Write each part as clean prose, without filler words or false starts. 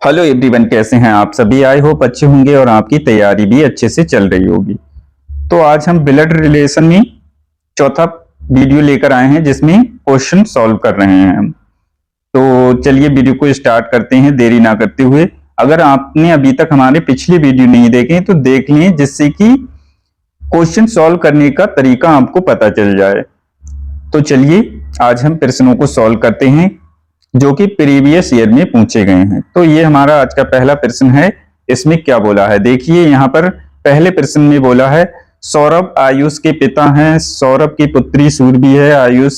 Hello everyone, कैसे हैं आप सभी। आई होप अच्छे होंगे और आपकी तैयारी भी अच्छे से चल रही होगी। तो आज हम ब्लड रिलेशन में चौथा वीडियो लेकर आए हैं जिसमें क्वेश्चन सॉल्व कर रहे हैं हम। तो चलिए वीडियो को स्टार्ट करते हैं देरी ना करते हुए। अगर आपने अभी तक हमारे पिछले वीडियो नहीं देखे तो देख लें, जिससे कि क्वेश्चन सॉल्व करने का तरीका आपको पता चल जाए। तो चलिए आज हम प्रश्नों को सॉल्व करते हैं जो कि प्रीवियस ईयर में पूछे गए हैं। तो ये हमारा आज का पहला प्रश्न है। इसमें क्या बोला है देखिए, यहाँ पर पहले प्रश्न में बोला है सौरभ आयुष के पिता हैं, सौरभ की पुत्री सुरभि है, आयुष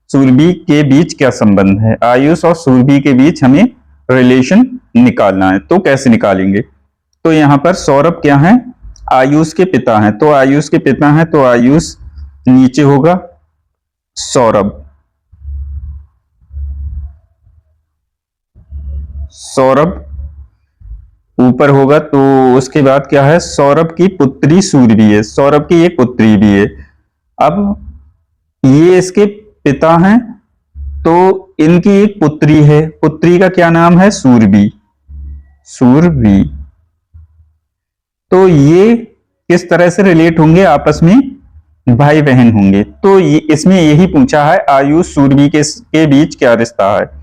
सुरभि के बीच क्या संबंध है। आयुष और सुरभि के बीच हमें रिलेशन निकालना है। तो कैसे निकालेंगे, तो यहाँ पर सौरभ क्या है, आयुष के पिता हैं। तो आयुष के पिता हैं तो आयुष नीचे होगा, सौरभ ऊपर होगा। तो उसके बाद क्या है, सौरभ की पुत्री सूरभि है, सौरभ की एक पुत्री भी है। अब ये इसके पिता हैं तो इनकी एक पुत्री है, पुत्री का क्या नाम है, सूरभि। तो ये किस तरह से रिलेट होंगे, आपस में भाई बहन होंगे। तो ये इसमें यही पूछा है आयुष सूरभि के बीच क्या रिश्ता है।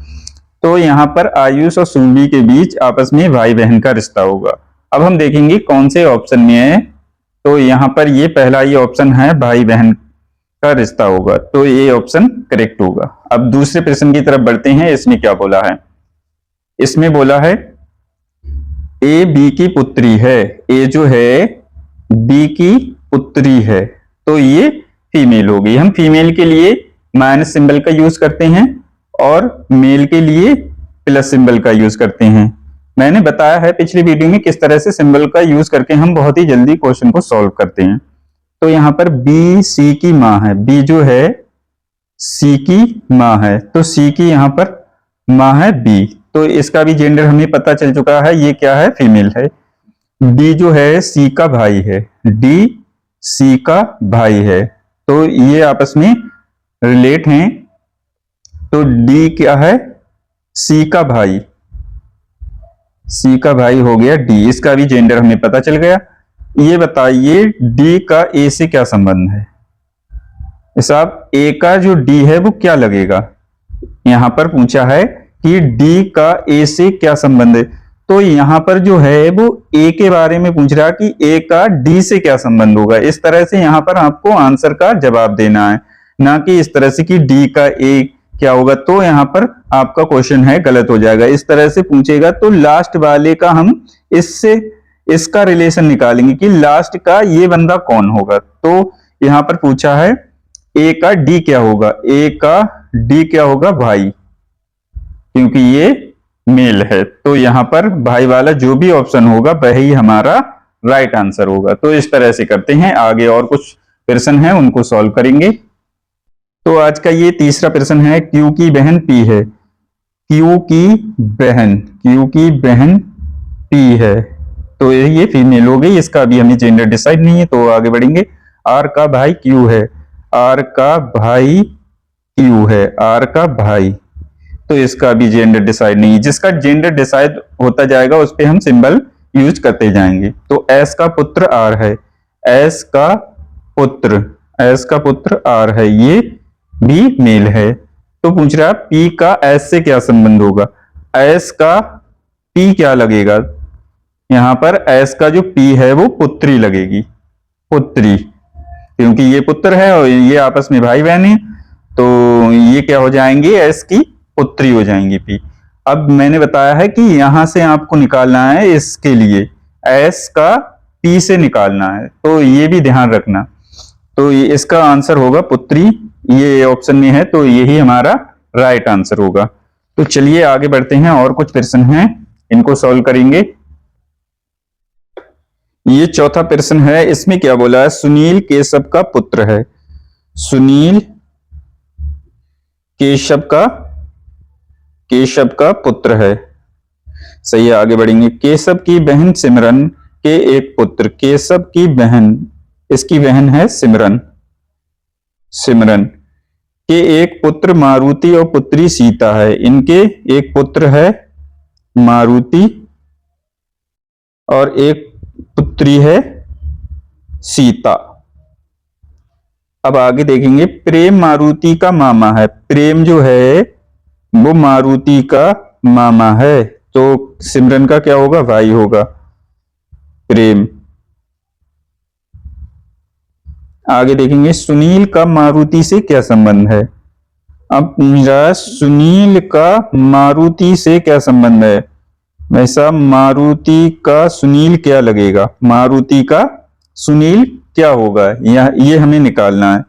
तो यहाँ पर आयुष और सुरभि के बीच आपस में भाई बहन का रिश्ता होगा। अब हम देखेंगे कौन से ऑप्शन में है। तो यहाँ पर ये पहला ये ऑप्शन है, भाई बहन का रिश्ता होगा, तो ये ऑप्शन करेक्ट होगा। अब दूसरे प्रश्न की तरफ बढ़ते हैं। इसमें क्या बोला है, इसमें बोला है ए बी की पुत्री है, ए जो है बी की पुत्री है, तो ये फीमेल होगी। हम फीमेल के लिए माइनस सिंबल का यूज करते हैं और मेल के लिए प्लस सिंबल का यूज करते हैं। मैंने बताया है पिछली वीडियो में किस तरह से सिंबल का यूज करके हम बहुत ही जल्दी क्वेश्चन को सॉल्व करते हैं। तो यहाँ पर बी सी की माँ है, बी जो है सी की माँ है, तो सी की यहाँ पर माँ है बी, तो इसका भी जेंडर हमें पता चल चुका है, ये क्या है, फीमेल है। डी जो है सी का भाई है, डी सी का भाई है, तो ये आपस में रिलेट हैं। तो डी क्या है, सी का भाई, सी का भाई हो गया डी, इसका भी जेंडर हमें पता चल गया। ये बताइए डी का ए से क्या संबंध है। साहब ए का जो डी है वो क्या लगेगा, यहां पर पूछा है कि डी का ए से क्या संबंध है। तो यहां पर जो है वो ए के बारे में पूछ रहा कि ए का डी से क्या संबंध होगा। इस तरह से यहां पर आपको आंसर का जवाब देना है, ना कि इस तरह से कि डी का ए क्या होगा। तो यहां पर आपका क्वेश्चन है गलत हो जाएगा। इस तरह से पूछेगा तो लास्ट वाले का हम इससे इसका रिलेशन निकालेंगे कि लास्ट का ये बंदा कौन होगा। तो यहां पर पूछा है ए का डी क्या होगा, ए का डी क्या होगा, भाई, क्योंकि ये मेल है। तो यहां पर भाई वाला जो भी ऑप्शन होगा वही हमारा राइट आंसर होगा। तो इस तरह से करते हैं। आगे और कुछ प्रश्न है उनको सॉल्व करेंगे। तो आज का ये तीसरा प्रश्न है, क्यू की बहन पी है, क्यू की बहन पी है, तो ये फीमेल हो गई, इसका भी हमें जेंडर डिसाइड नहीं है। तो आगे बढ़ेंगे। आर का भाई क्यू है, आर का भाई क्यू है, आर का भाई, तो इसका भी जेंडर डिसाइड नहीं है। जिसका जेंडर डिसाइड होता जाएगा उस पर हम सिंबल यूज करते जाएंगे। तो एस का पुत्र आर है, एस का पुत्र आर है, ये भी मेल है। तो पूछ रहा है पी का एस से क्या संबंध होगा, एस का पी क्या लगेगा। यहां पर एस का जो पी है वो पुत्री लगेगी, पुत्री, क्योंकि ये पुत्र है और ये आपस में भाई बहन है, तो ये क्या हो जाएंगे, एस की पुत्री हो जाएंगी पी। अब मैंने बताया है कि यहां से आपको निकालना है, इसके लिए एस का पी से निकालना है, तो ये भी ध्यान रखना। तो इसका आंसर होगा पुत्री, ये ऑप्शन में है, तो यही हमारा राइट आंसर होगा। तो चलिए आगे बढ़ते हैं। और कुछ प्रश्न हैं, इनको सॉल्व करेंगे। ये चौथा प्रश्न है। इसमें क्या बोला है, सुनील केशव का पुत्र है, सुनील केशव का पुत्र है, सही है। आगे बढ़ेंगे। केशव की बहन सिमरन के एक पुत्र, केशव की बहन, इसकी बहन है सिमरन के एक पुत्र मारुति और पुत्री सीता है। इनके एक पुत्र है मारुति और एक पुत्री है सीता। अब आगे देखेंगे, प्रेम मारुति का मामा है। प्रेम जो है वो मारुति का मामा है, तो सिमरन का क्या होगा, भाई होगा प्रेम। आगे देखेंगे, सुनील का मारुति से क्या संबंध है। अब पूछा सुनील का मारुति से क्या संबंध है, वैसा मारुति का सुनील क्या लगेगा, मारुति का सुनील क्या होगा, ये हमें निकालना है।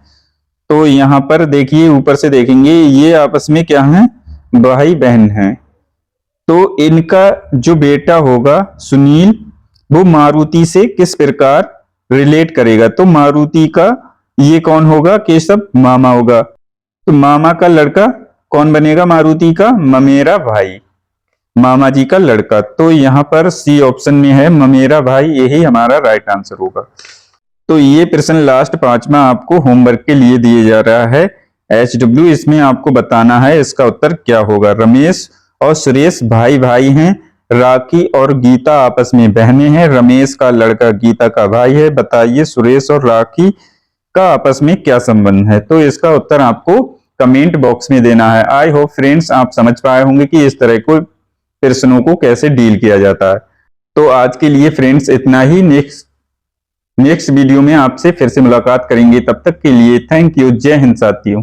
तो यहां पर देखिए, ऊपर से देखेंगे ये आपस में क्या है, भाई बहन हैं। तो इनका जो बेटा होगा सुनील, वो मारुति से किस प्रकार रिलेट करेगा, तो मारुति का ये कौन होगा, केशव मामा होगा। तो मामा का लड़का कौन बनेगा, मारुति का ममेरा भाई, मामा जी का लड़का। तो यहां पर सी ऑप्शन में है ममेरा भाई, यही हमारा राइट आंसर होगा। तो ये प्रश्न लास्ट 5वां आपको होमवर्क के लिए दिए जा रहा है HW, इसमें आपको बताना है इसका उत्तर क्या होगा। रमेश और सुरेश भाई भाई हैं, राखी और गीता आपस में बहनें हैं, रमेश का लड़का गीता का भाई है। बताइए सुरेश और राखी का आपस में क्या संबंध है। तो इसका उत्तर आपको कमेंट बॉक्स में देना है। आई होप फ्रेंड्स आप समझ पाए होंगे कि इस तरह को प्रश्नों को कैसे डील किया जाता है। तो आज के लिए फ्रेंड्स इतना ही। नेक्स्ट वीडियो में आपसे फिर से मुलाकात करेंगे, तब तक के लिए थैंक यू। जय हिंद साथियों।